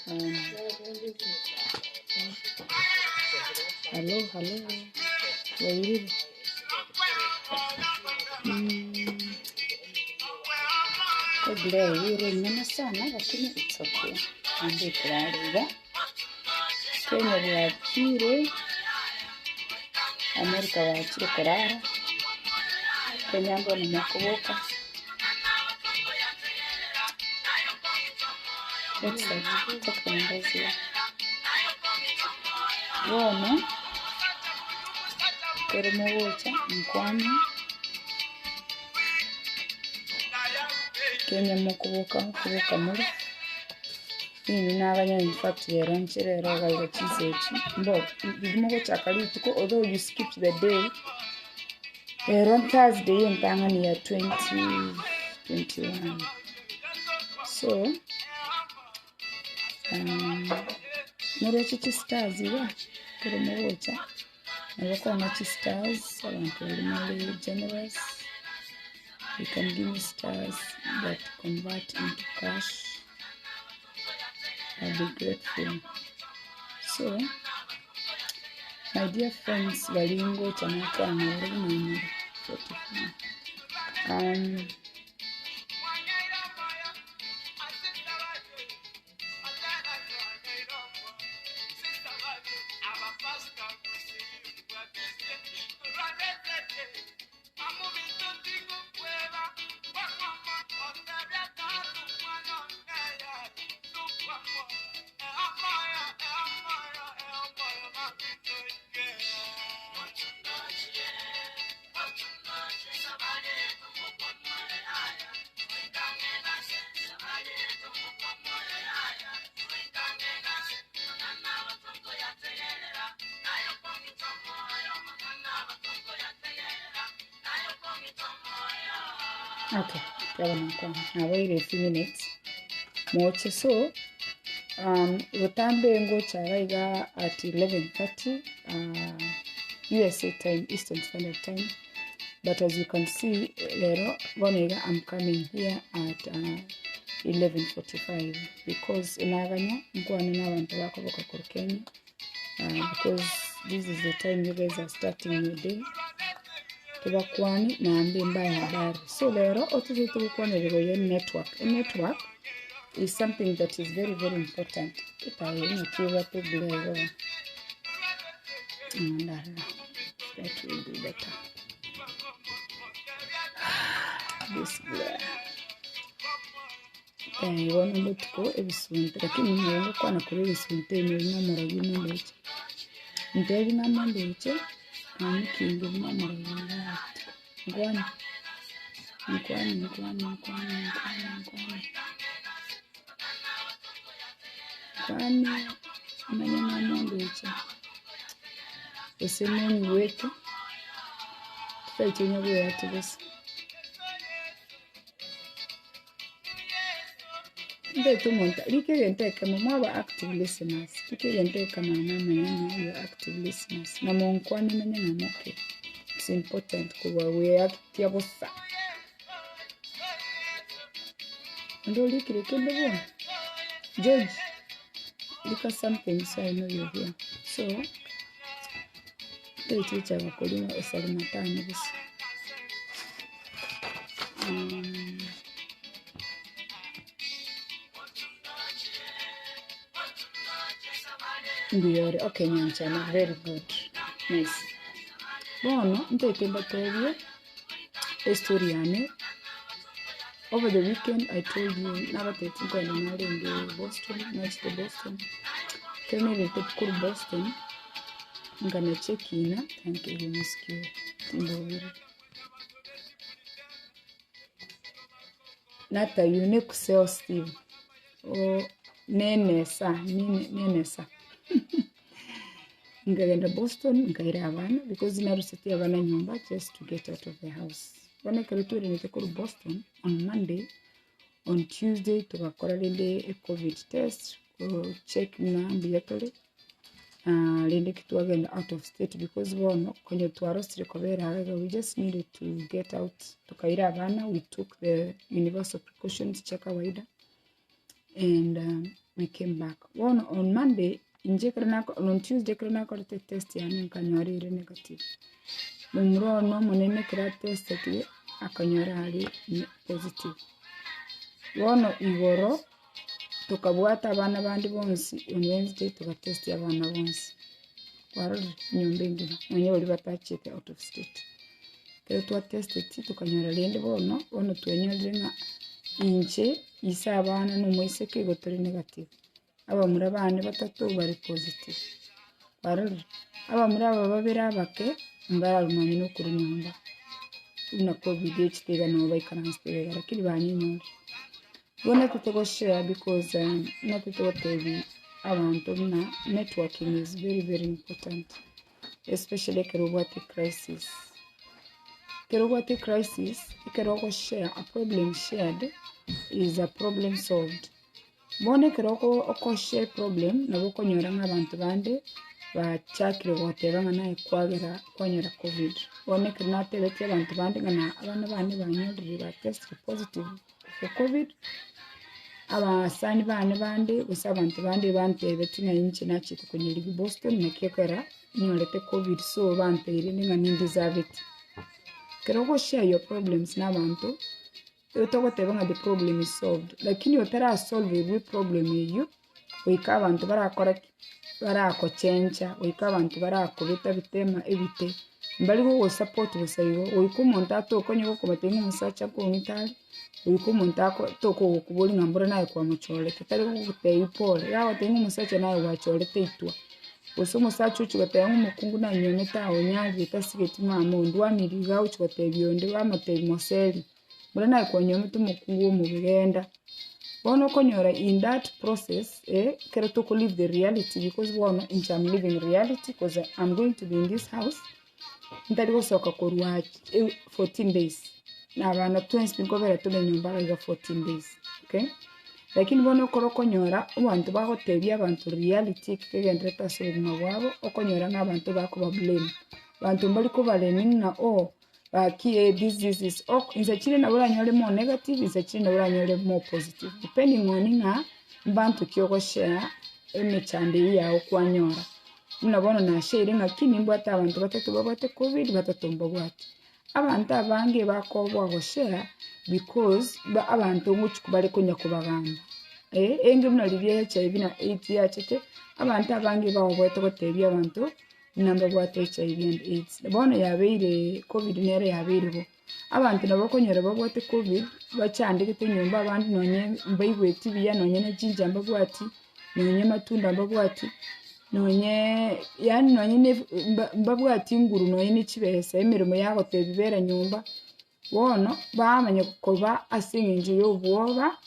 Hello. Wait. Today we're in sana, lakini it's okay. Ande kulala. Kenya wakire, Amerika wakire kulala. Kenya ndo ni makuboka. Let's take the numbers here. Bueno, queremos mkwani Kenya mukubuka muri ini naganya in fact yeronchire roga chisechi mbo bidimo go chakali tuko although you skipped the day on Thursday ntangani ya 2021 so muri chichi stars iwa queremos Nabako much stars, abantu really generous. You can give me stars that convert into cash. I'll be grateful. So, my dear friends, Valingo, Chanaka, and 44. Okay, now wait a few minutes. Moche so Utambe ngo chawaiga at 11:30 USA time, Eastern Standard Time. But as you can see, I'm coming here at 11:45 because inaganya mkwani na abantu bakoboka ku Kenya because this is the time you guys are starting your day. Tubakwani na mbimba ya habari. So lero otuze tubakwani rero network. A network is something that is very, very important. That will be better. This glare. I want to go every swim. But I can't remember what I could swim. Tell me, Mamma, you know it. And tell me, Mamma, I'm king of Mamma. Go on. Kwani manya mwanduche esemeni wetu tutaitenya bwe atubese ndeto monta likegente kama mwaba active listeners likegente kama mama you active listeners na monkwani menya namoke it's important kuba we active bossa ndo likirikende bo George because something so I know you're here. So the teacher will call you a Salimatana. Okay, Nyanchana, very good. Nice. Bueno, over the weekend, I told you, now that it's going on in Boston, next to Boston. Can I get to Boston? I'm going to check in. Thank you, Miss Q. Not a unique sales Steve. Oh, Nenesa. I'm going to Boston, Havana, because in our city, Havana, Nyumba, just to get out of the house. When I go to Boston on Monday, on Tuesday, to a COVID test, check na biatole. Lende kitu again out of state because kwenye tuarosti rekobera we just needed to get out to Havana. We took the universal precautions check kawaida and we came back. On Monday, on Tuesday, I got a test and kanyori negative. Mumro no monene kira test akanyora positive. Wono igoro tukabwata abana bandi bonsi on Wednesday tukatest abana bonsi. Kwaro nyumba ingine mwenye wali batachite out of state. Kero tuwa tested tukanyora lende wono tuenyora nga inche isa abana n'umwise kigo turi negative. Aba muri abana batatu bari positive. Kwaro aba muri aba babiri abake mbara rumanye no kuri nyumba. Una COVID hitega no baikaranstega lakini banyinyo. Gonna to share because not to TV abantu na networking is very very important, especially Kerugwati crisis. Kerugwati crisis, Keroko share a problem shared is a problem solved. Bone Keroko oko share problem na boko nyoranga abantu bande ba chakire whatever na kwagera kwanyera COVID. Bone Kernate bete abantu bande na abana bande banyori ba test positive for COVID. Abasani bande usabantu bande bantebe tinga inchi nachite kwenye ligi Boston nakekera nyolete COVID so bantebe ninga nindeserve it. Keroko share your problems n'abantu utogoteba nga the problem is solved, lakini otara solve the problem you wika abantu barakochencha wika abantu barakobeta bitema ebite mbali go support busayigo wiko montato okonyo ko batenga umusacha ko mitali wiko montako toko kuboli ngambura naye kwa muchole kitari ko guteye pole yawo tenga umusacha naye wachole teitwa osomo sacho chugateye umukungu na nyone tawo nyaje tasigeti mama ndwaniriga uchugateye byonde bamateye moseli mbura naye kwa nyome tumukungu mu bigenda bono konyora in that process kero to live the reality because one in I'm living reality because I'm going to be in this house ntari gosoka korwa 14 days na bana twins bikovera tule nyumba ga 14 days okay lakini bono korokonyora abantu bagotebya abantu reality kigendre tasubira mwabo okonyora n'abantu bako blame abantu mbali ko balening na this is inza chile na bora nyole more negative inza chile na bora nyole more positive depending on nga mbantu kyoko share emechande ya okwanyora mnabona na share ngakini mbata abantu batatu babate COVID batatomba bwati abantu abange bakobwa go share because abantu nguchikubale kunya kubaganda enge mnalibye HIV na AIDS yachete abantu abange bawo bweto gotebya abantu namba bwate HIV and AIDS bona yabeire COVID nere yabeirebo abantu nabo konyora babwate COVID bachandike nyumba abandi nonye mbayibwe tibiya nonye na jinja mbabwati nonye matunda mbabwati nonye yani nonye mbabwati nguru nonye n'ikibesa emirimo yago tebibera nyumba wono bamanye kukoba asinginje y'obwoba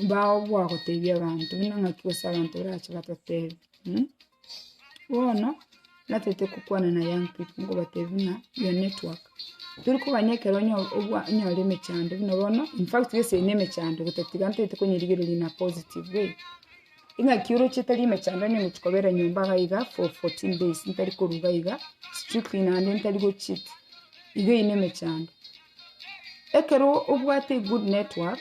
bawo bwako tebya abantu binanga kyosa abantu barachi batatebe wono natete kukwana na young people ngo batevina your network turi kubanyekero nyole mechando bino in fact yese ine mechando gutatigante tekonyirigiro lina positive way inga kiuro chitali mechando ni muchikobera nyumba gaiga for 14 days ntari kuruga iga strictly na ntari go cheat iga ine mechando ekero obwate good network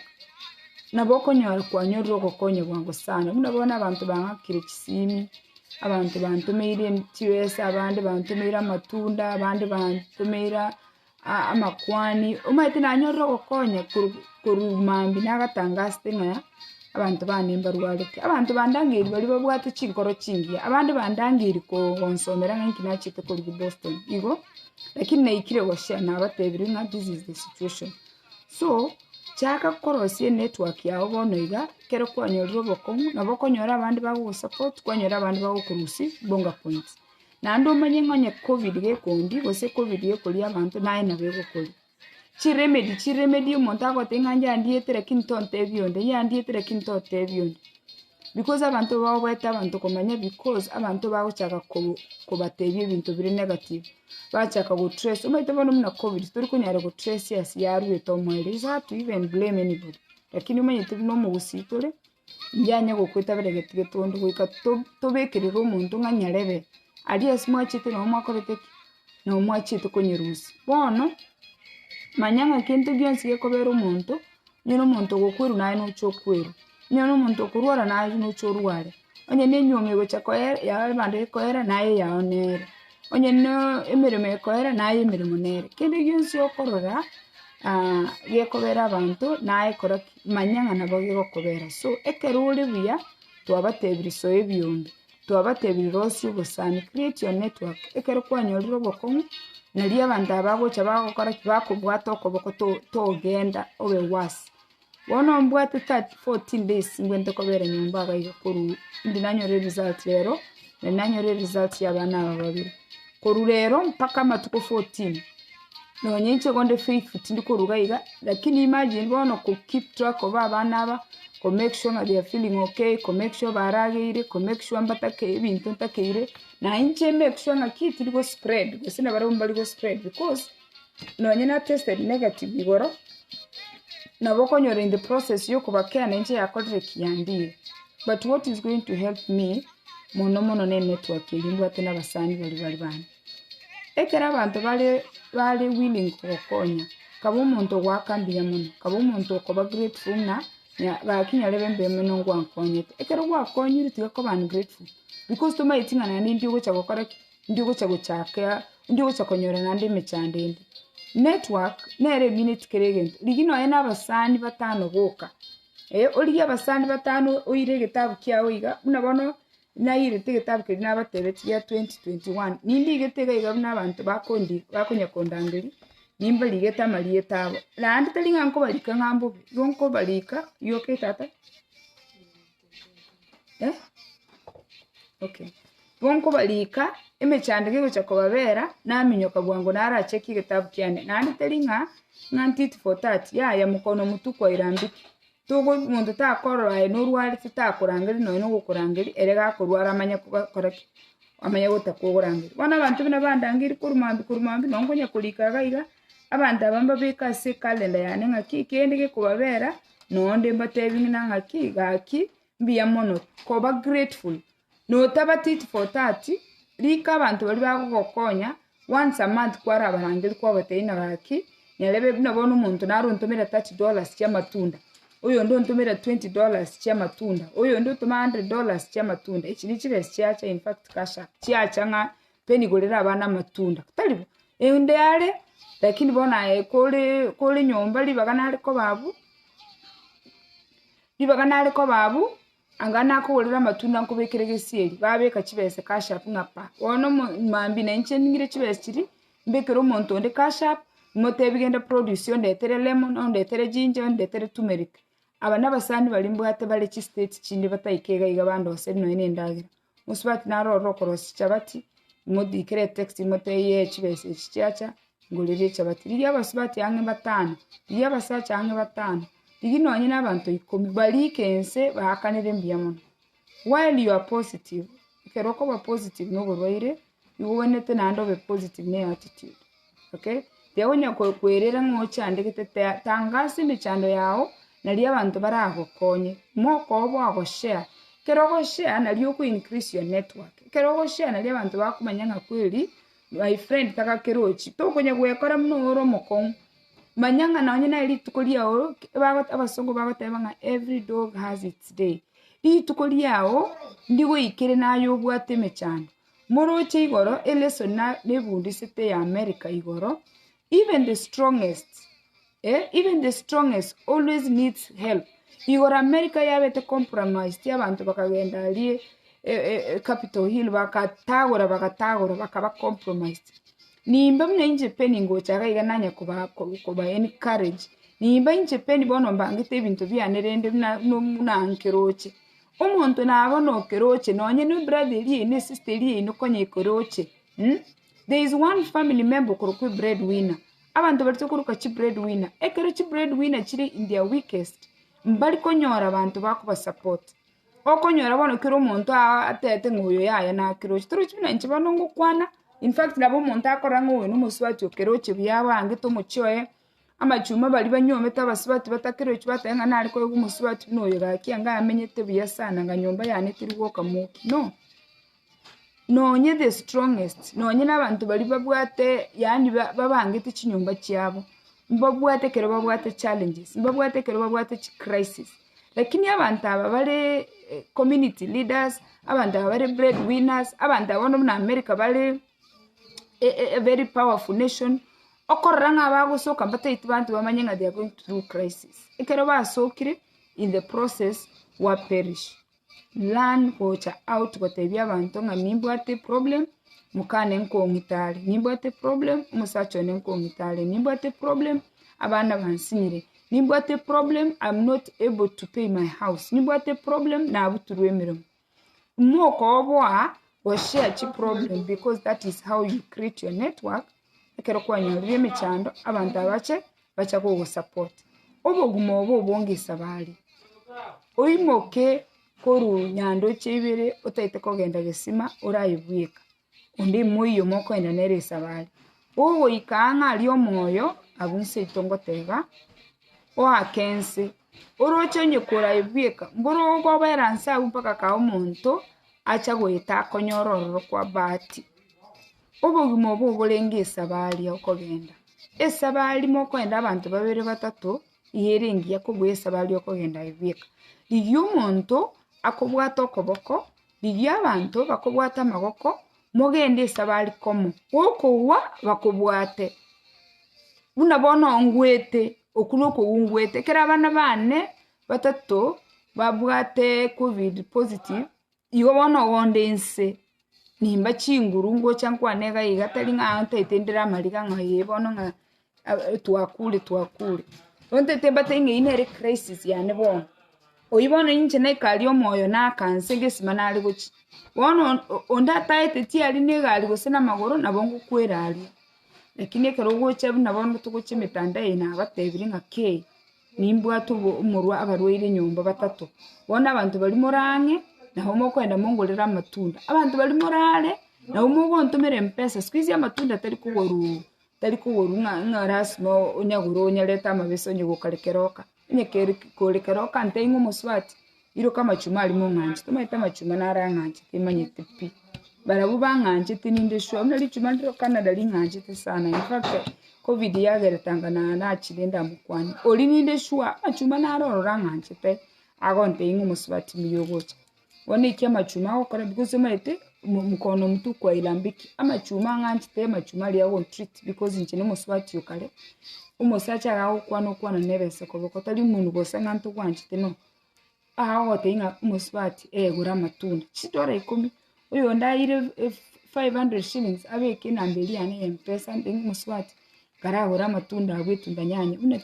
naboko nyara kwa nyoro kokonye bwango sana munabona abantu bangakire kisimi abantu bantumeire TS abandi bantumeira matunda abandi bantumeira amakwani umaite nanyoro kokonye kurumambi nagatangaste nga abantu banemba rwalete abantu bandangiri bali babwate chinkoro chingi abandi bandangiri ko onsomera nki nachite kuri Boston igo lakini naikire washia na abatebiri nga this is the situation so chaka korosie network yawo bonoiga kero kwanyoro bokongu nabokonyora abandi bago support kwanyora abandi bago kurusi bonga points nando manye ngonye COVID gekondi gose COVID yekoli abantu naye nabego koli chiremedi umuntu agotenga andietere kintonte bionde yandietere kintonte bionde because abantu bawo bweta abantu komanya because abantu bago chaka kubatebye ibintu biri negative bachaka go trace umaite bono mna COVID turi kunyara go trace yasi yaruye tomwele is hard to even blame anybody lakini umaite no mu busitore njanya go kwita beregete tondo kwika tobekirira umuntu nganyarebe ali asmwachite no mwakorete no mwachite konyerusi bono manyanga kintu gyonsi gekobera umuntu nyino umuntu go kwiru naye no chokweru nyono muntu kurwara na no chorware onye ne nyome gocha koera ya bande koera naye ya onere onye no emirimo koera naye emirimo nere kende gyonsi okorora gekobera abantu naye kora manyanga nabo gekobera so ekerure buya twabatebiri so ebyombi twabatebiri rosi ubusani create your network ekero kwanyoriro bokongu nali abantu abagocha bagokora kibakubwata okoboko togenda obe wasi wono mbwate 14 days ngwente kobera nyumba bagayikuru ndi nanyore result lero nanyore result y'abana babiri koru rero mpaka matuko 14 no nyenche gonde faithful tindikurugayiga lakini imagine bono ku keep track of abana aba ko make sure they are feeling okay ko make sure baragire ko make sure mbatake ibintu ntakeire na inche make sure nga kiti go spread gusina barumba go spread because no nyina tested negative igoro naboko nyore in the process yo kubakea na inche yakodre kiyandire but what is going to help me mono ne network ilimbu atena basani bali bana ekera abantu bali willing kukonya kabo umuntu gwakambiye muno kabo umuntu koba grateful na bakinya lebembe muno ngwankonyete ekera gwakonyire tigako ban grateful because to my tinga na ndi go chakokora ndi go chagochaka ndi go chakonyora na ndi mechandende network nere minute keregent ligino ena abasani batano boka oli abasani batano oire gitabu kya oiga unabono naire tegetabu kiri nabatebeti ya 2021 nindi getega iga n'abantu bakonya kondangeri nimba ligeta malieta abo landi telinga nko balika ngambo ronko balika yoke tata okay ronko balika emechandege go chakobabera naminyoka bwango naracheki getabu kyane nandi telinga nantiti for that ya mukono mutuko irambiki tugo muntu takorora n'urwari tutakurangiri no gukurangiri erega kurwara amanya kubakora amanya gutakugurangiri bana abantu bina bandangiri kurumambi nongonya kulika gaiga abantu abamba bikase kalenda yane ngaki kendege kubabera nonde mbatebingi nangaki gaki mbiya mono koba grateful no tabatiti for 30 lika abantu bali bagokonya once a month kwara abarangiri kwa bateina gaki nyalebe bina bono umuntu naruntumira $30 kya matunda oyo ndo ntumira $20 kya matunda oyo ndo tuma $100 kya matunda iki ni kire kyacha in fact kasha kyacha nga peni golera abana matunda talibo ende yale lakini bona kole nyomba libagana ko babu angana ko golera matunda nko bekeregesieli babeka kibese kasha ngapa wono mambi na nche ngire kibese kiri mbekero monto nde kasha motebigenda production ndetere lemon ndetere ginger ndetere turmeric abana basani balimbwate bale ki state kindi batayikega iga bando hose no ine ndagira musubati naroro korosi cyabati modikere text moteye kibese kicyacha ngolere cyabati liya basubati yange batano liya basacha yange batano ligino nyina abantu ikomi balikense bakanire mbiyamono while you are positive keroko ba positive no borwaire yuwonete nando be positive ne attitude okay Teonya kwerera ngocyandike tangasi micando yawo nali abantu baragokonye moko obo agoshare kerogo share nali ku increase your network kerogo share nali abantu bakumanya nka kweli my friend taka kerochi tokonya gwekora mnoro mokon manyanga naonye na ili tukoliawo abasongo bagateba nka every dog has its day ili tukoliawo ndiwe ikere nayo bwate mecando moroche igoro eleso na nebundisite ya America igoro even the strongest always needs help. Igora America yabete compromised y'abantu bakagenda ali Capitol Hill bakatagora bakaba compromised. Nimba mna inje peni ngocha igananya kuba encourage. Nimba inje peni bono mbangite ibintu byanerende na ankeroche. Umuntu nabono keroche nonye no brother li ne sister li no konye keroche. There is one family member kurukwe breadwinner. Abantu bari kuruka chi breadwinner. Ekero chi breadwinner chiri in their weakest. Mbali konyora abantu bakuba support. Okonyora bono kiro umuntu atete nguyo yaya na keroche. Turuchi bina nchi banongo kwana. In fact nabo umuntu akora nguyo n'umuswati keroche byabange to mucyoye. Amachuma bali banyometa abaswati batakeroche batayenga nari ko y'umuswati n'oyo gakianga amenyete biyasana nganyomba yanetiri woka muki. No. Nonye the strongest nonye nabantu bali babwate yani babangete kinyumba cyabo mbabwate kero babwate challenges mbabwate kero babwate crisis lakini abantu aba bale community leaders, abantu aba bale breadwinners, abantu aba na America bale a very powerful nation okoranga abagusoka bataiti bantu bamanye nga they are going through crisis ekero basokire in the process wa perish. Learn watch out gotebya abantu nga nimbwate problem mukane nko ngitale, nimbwate problem musacho nenko ngitale, nimbwate problem abana bansinyire, nimbwate problem I'm not able to pay my house, nimbwate problem na abuturwe mirimo moko obwa or share chi problem, because that is how you create your network. Ekero kwanyalire mechando abantu abache bacha ko support obogumo obo bongisa bali oimoke koru nyando chibire otaite kogenda gesima orayibwika undi muyo moko enda neresa bali obo ikanga ali omoyo abunse itongotega o akense orochonye korayibwika mboro go beransa mpaka ka omuntu acha goita konyororo kwa bati obogumo obo bolengesa bali okogenda esabali moko enda abantu babere batatu iherengia kugwesa bali okogenda ibwika liyo omuntu akobwata okoboko liyo abantu bakobwata amagoko mogende esabali komo okowa bakobwate buna bono ngwete okuloko ungwete kera abana bane batatu babwate covid positive iyo bono wondense nimba chingurungo chankwa nega igatali nga antaitendera amaliga nga yebono nga tuakule onte tebate nge inere crisis yane bono oyibono inche na ikali omoyo na kansenge simanali gochi bono onda taite ti ali nega ali gosena magoro na bongo kwera ali lakini ekero gocha buna bono tugoche mitanda ina batebiri nga ke nimbwa tubo umurwa abarwaire nyumba batatu bona abantu bali morange na homo kwenda mongolera amatunda abantu bali morale na homo gontomere mpesa squeeze amatunda tari kugoru nga rasmo onyaguro onyaleta amabeso nyugukalekeroka nyekeri kolekeroka ntengo muswati iro kama chuma ali monganje tumaita machuma naranganje timanye tipi barabu banganje tininde shwa mnali chuma ndiro Canada linganje sana in fact covid yageretanga na chidenda mukwani olininde shwa machuma naroranganje pe agonte ingo muswati miyogocha wone iki amachuma okora because maite mukono mtu kwa ilambiki amachuma nganje te amachuma ali yawo treat because nchine muswati yokale umusacha gawo kwana nerese koboko tali umuntu gosanga nto kwanje teno aho tinga muswati gura matunda chitore 10 uyo ndaire 500 shillings abeke nambeli ane mpesa ndingi muswati garagura matunda agwitunda nyanya une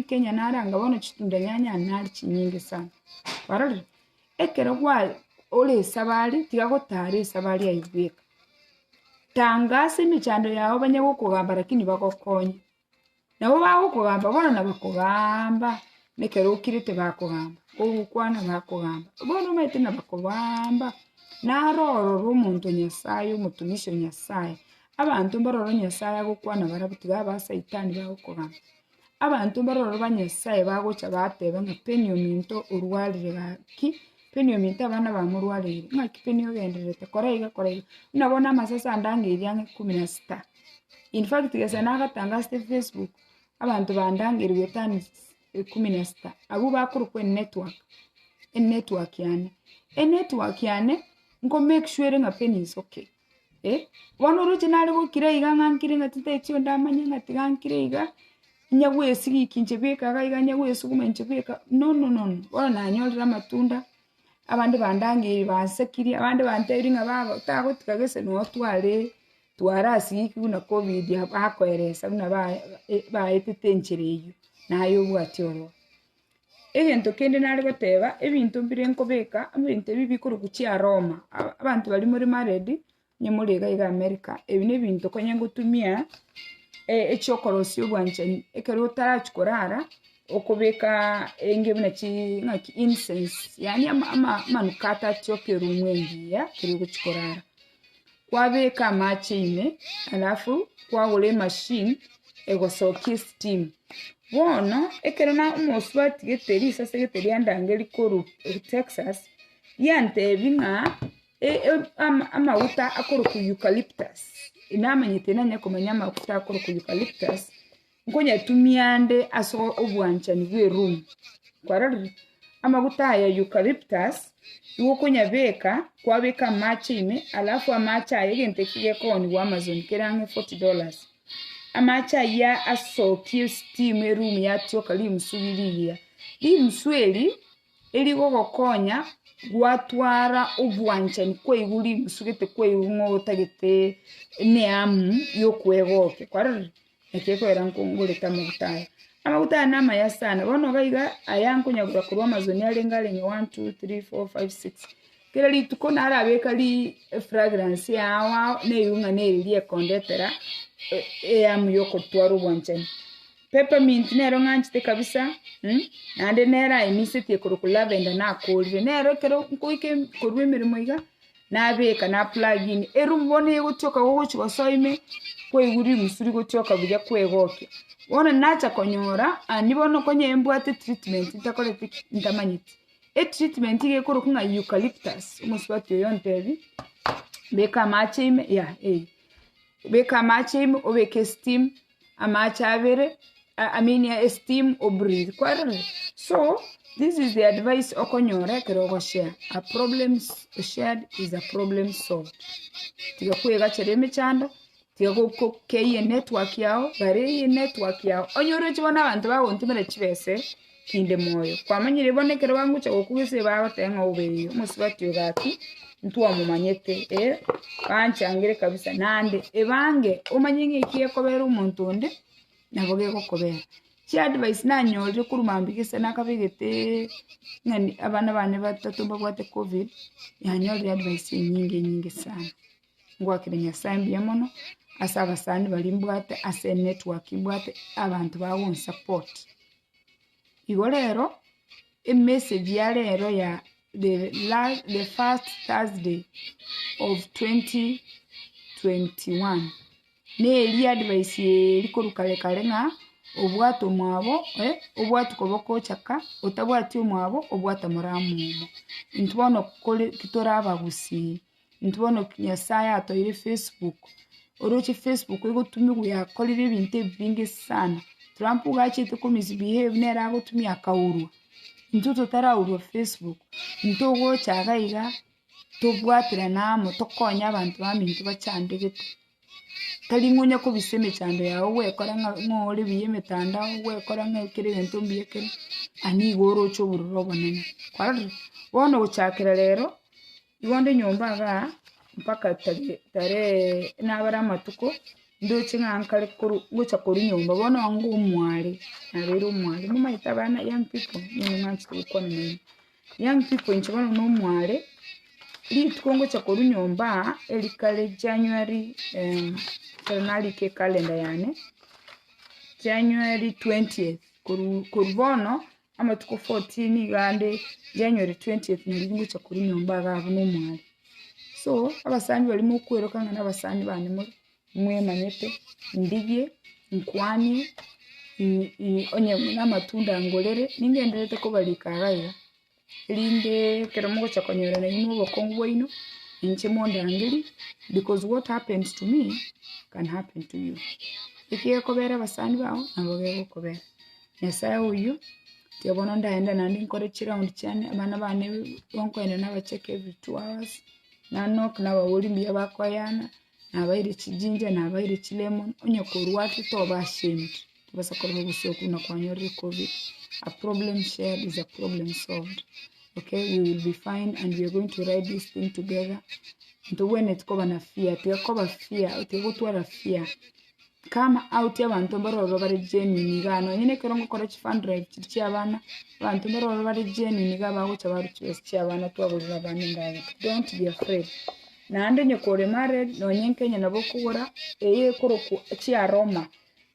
Kenya naranga bono chitunda nyanya nali chinyingi sana barore ekero kwa ole sabali tigagotare sabali ayibweka tangase michando yawo banyago kugamba lakini bakokonye nabo bakugamba bono nabakugamba nekero ukirite bakugamba okwana bakugamba bono maite nabakugamba naroro rumuntu nyasaye umutumisho nyasaye abantu baroro nyasaye gukwana barabutiga basaitani bakugamba abantu baroro banyasaye bagocha bateba nga penyo minto urwalire gaki penyo minto abana bamurwalire nga kipenyo genderete koraiga unabona masasa ndangiryange 16 in fact gesa nagatanga Facebook abantu bandangirwe tani 16 abo bakurukwe network yani ngo make sure nga penny is okay wano original go kireiga ngankire ngatite tio ndamanya ngatigankire iga nyagwe sigi kinchebeka ga nyagwe sugumenche beka no wana nanyolera matunda abandi bandangiri basekiri abandi banteringa baba tago tikagese no twarasi kuna covid akoeresa buna ba etetenchereyo nayo bwatioro egento kende nari goteba ebintu mbirenko beka abintu bibikuru kuchia Roma abantu bali muri maredi nyemuriga iga America ebine bintu konye gutumia echokorosyo bwanchani ekero tarachikorara okobeka engebuna chi ngaki incense yani manukata tyokeru mwengia kiri kuchikorara kwabeka machine alafu kwagole machine egosoki steam bono ekero na umuswati geteri sasa geteri andangeli koru Texas yante binga amauta akoro ku eucalyptus inamanyite nanya kumanya amafuta akoro ku eucalyptus ngonya tumiande aso obwanchani bwe room kwarari amaguta aya eucalyptus iwo kunyabeka kwabeka machi ime alafu amacha aya gente kige koni wa Amazon kerange $40 amacha ya asoki steam room ya tioka limusubiriya limusweli eli gogokonya gwatwara obwanchani kweiguri musugete kweigungo tagete neamu yokwegoke kwarari ekekwera nkongoleta amaguta nama ya sana bono gaiga ayanko nyagura ku Amazon yalengalenga 1 2 3 4 5 6 kera lituko narabeka li fragrance yawa neyunga neliye kondetera eamu yokotwara obwanchani peppermint nero nganchite kabisa nande nera imisete ku lavender na kolire nero kero nkoike korwe mirimo iga nabeka na plugin erumbone gutyoka gogochwa soime kweiguri musuri gutyoka buya kwegoke wona nacha konyora nibono konye embwate treatment itakolete ndamanyiti treatment ige koro kunga eucalyptus umuswati yontebi beka machime ya beka machime obeke steam amacha abere steam or breathe kwarere. So this is the advice okonyora kero share. A problem shared is a problem solved. Tiga kwega chereme chanda tiga ko keye network yao bare network yao onyoro chibona abantu bagontumere chibese kinde moyo kwamanyire bonekero bangu cha okugese bagotenga ubeyo musibati yogati ntuwa mumanyete kanchangire kabisa nande ebange umanyinge ikiye kobera umuntu nde naboge gokobera chi advice nanyore kurumambikise nakabegete ngani abana bane batatumba bwate covid yanyore advice nyinge sana ngwakire nyasambi yamono asaba sani balimbwate ase network imbwate abantu bawo support igorero message ya lero ya the first Thursday of 2021 ne advice likorukale kalenga obwato mwabo obwato koboko chaka otabwati mwabo obwata muramu ntubona kole kitora abagusi ntubona kinyasaya atoire Facebook oroche Facebook igotumi yakolire ibintu bingi sana Trump gachite ko misbehave nera gotumi akaurwa ntuto taraurwa Facebook ntogo chagaiga tobwatira namo tokonya abantu bamintu bachandegete talingunya ko biseme chando yawe wekora ngore biyemetanda wekora ngekere bintu mbiyekere ani goro cyo bururo bonene kwarari bono guchakira rero ibonde nyomba ga mpaka tare nabara amatuko ndoche ngankale gucha kuri nyomba bono wangu umware nabero umware mumayita bana young people ni mwanchi ukona nini young people nchibona no umware litkongo cha kuri nyomba elikale January kanali ke calendar yane January 20th kurbono ama tuko 14 gande January 20th nilingo cha kuri nyomba gabo no mwali so abasani bali mu kwerokanga n'abasani bane muri mwe manyete ndigie nkwani onye n'amatunda ngolere ningenderete ko balikagaya linde keromo cha konyora na inu bokongo boino inche monda ngeli because what happens to me can happen to you ikiye kobera basani bawo naboge kobera nyasaya uyu tiyabona ndaenda nandi nkore chiround cyane abana bane bonko ene nabacheke every 2 hours nanok nabawuri mbiya bakoyana nabaire kijinje nabaire chilemon onye korwati to bashind basa korbo gusoku na kwanyore covid. A problem shared is a problem solved. Okay, we will be fine and we are going to ride this thing together. Nto wene tikoba na fear, tikoba fear, tikotwara fear. Kama out y'abantu baroro bari genuine gano nyine kerongo kora fund drive chichi abana abantu baroro bari genuine gabaho cyabaru cyose abana twabulira abana ngabe. Don't be afraid. Nande nyekore mare no nyenkenya nabo kubura koroku chi aroma,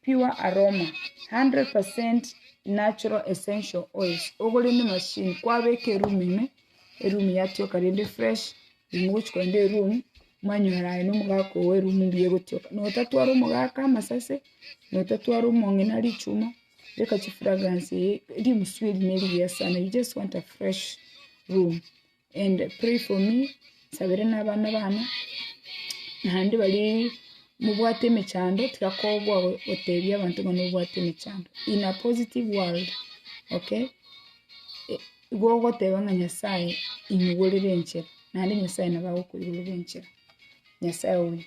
pure aroma, 100% natural essential oils. Ogole ni machine kwa beke room yatyo karinde fresh imuch kwende room manyora ino mugako we room biye gutyoka no tatwara umugaka masase no tatwara umongena ari chuma reka chi fragrance iri muswiri neri yasana. You just want a fresh room and pray for me sabere n'abana bana handi bali mubwate mechando tikakobwa otebya abantu ngo mubwate mechando in a positive world. Okay, igwo goteba nga nyasaye imugorere enchera nandi nyasaye nabagokora igoro benchera nyasaye owi